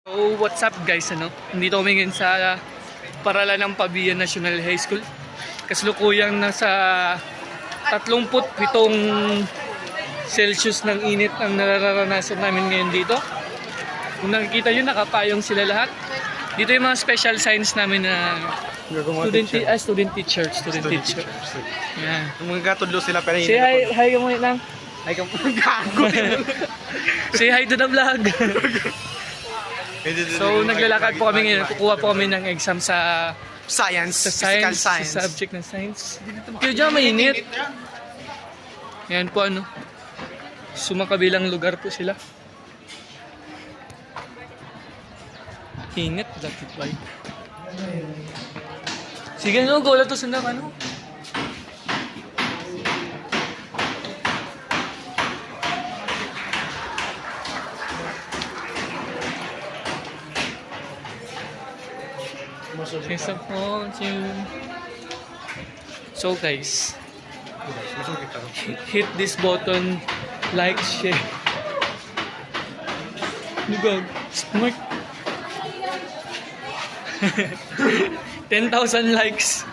So, what's up guys, Nandito kami ngayon sa Paralan ng Pabian National High School. Kasalukuyang nasa 37 Celsius ng init ang nararanasan namin ngayon dito. Kung nakikita nyo, nakapayong sila lahat. Dito yung mga special signs namin na student teacher. Yan. Mga katudlo sila pero Say hi ka muna lang. Ay ka gago. Say hi to the vlog. So, naglalakad po kami ngayon. Kukuha po kami ng exam sa physical science. Sa subject ng science. Kaya dyan mainit. Yan po sumakabilang lugar po sila. Ingat, dakit ba? Sige go lang to sa So guys, hit this button, like, share. Lugag, smart. 10,000 likes.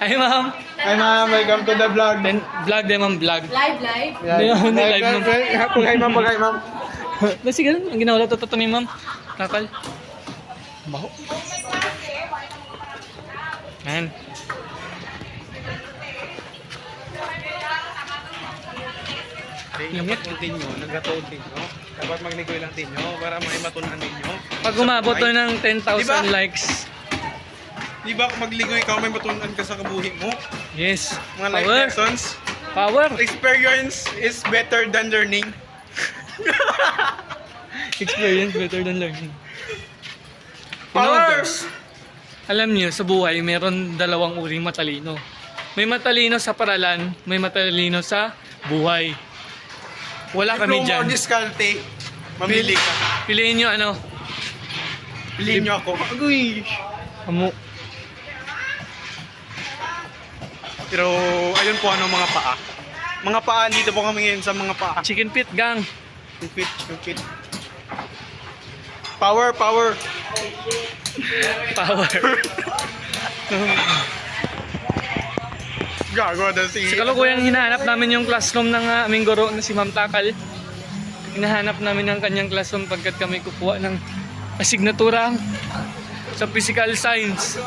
Ay ma'am. Hi ma'am, welcome to the vlog. Vlog din ma'am, vlog. Live? Live ma'am. Hi ma'am. Sige, ang ginawa lang ito ni ma'am. Nakal. Baho. Man. Ingat yung tinyo, nagkatoon tinyo. Dapat magligoy lang tinyo para may matunan ninyo. Pag umabot to ng 10,000 Diba? likes. Di ba magligoy ka, may matunan ka sa kabuhi mo? Yes. Mga life Power. lessons. Power. Experience is better than learning. Experience better than learning. Power! Alam niyo, sa buhay, meron dalawang uring matalino. May matalino sa paralan, may matalino sa buhay. Wala kami Diploma o dyan. diskarte, mamili ka. Piliin nyo Piliin nyo ako. Agoy! Amo. Pero ayun po mga paa. Mga paa, dito po kami ngayon sa mga paa. Chicken pit gang. Repeat. Power. Power. Gago na si... Sa kalukuyang hinahanap namin yung classroom ng aming guro na si Ma'am Takal. Hinahanap namin ang kanyang classroom pagkat kami kukuha ng asignatura sa physical science.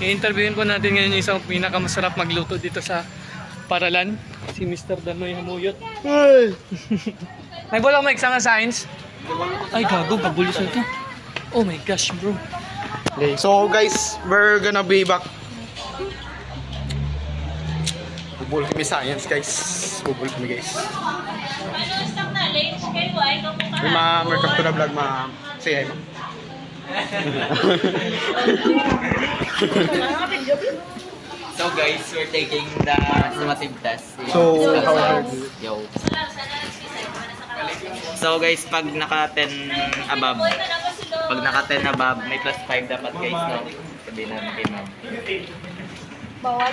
I-interviewin po natin ngayon yung isang pinakamasarap magluto dito sa Paralan, si Mr. Danoy Hamuyot. Hey! Nagbola mo exam sa science? Ay gago, pabulis na ito. Oh my gosh bro. Okay, so guys, we're gonna be back. Bubul kami science guys. Bubul kami guys. Hey ma'am, welcome to the vlog ma'am. Say hi ma'am. So guys, we're taking the summative test. So, how are you? Yo. So guys, pag naka 10 above, may plus 5 dapat guys, no? Sabihin namin kay ma'am. Bawal.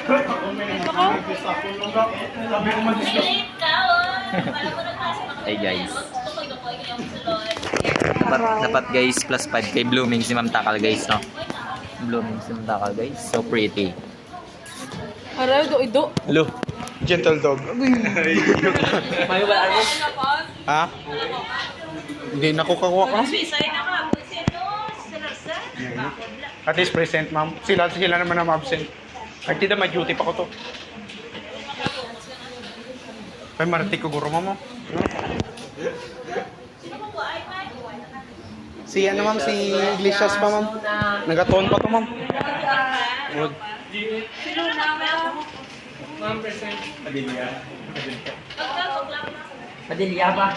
Hey guys. Dapat guys, plus 5 kay Blooming si Ma'am Takal guys, no? Blooming si Ma'am Takal guys. So pretty. Aray, do. Hello. Gentle dog. May wala ako. Ha? Hindi na ko kakuha ka. At least present ma'am. Sila naman ang absent. At tidak may duty pa ko to. May marati ko guro mo. Si ano ma'am, si Iglesias pa ma'am. Nagatoon pa to ma'am. Good. Ma'am present. Padilya ba?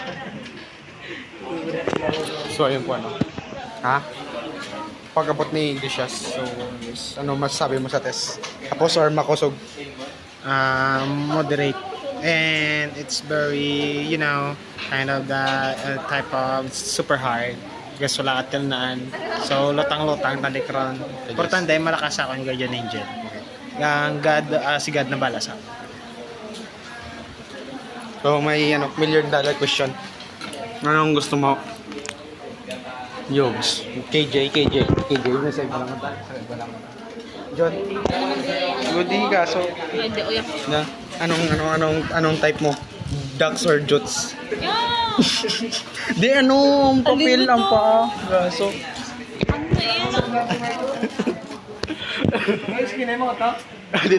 So ayun po ano. Ha? Pag-abot ni Iglesias. So ano masasabi mo sa test? Tapos or makusog? Moderate, and it's very, kind of the type of super hard because wala ka tilnaan, so lutang-lutang talikron. Importante malakas ako yung guardian angel, ang God, si God na bala sa akin. So may $1 million question. Anong gusto mo? Yobs. KJ. Yun sa iba lang. John. Good ka. So, Hindi, uyak. na, anong type mo? Ducks or jutes? Di ang papel, ang paa. Gaso. Ano yan? Guys, kinay mo ito?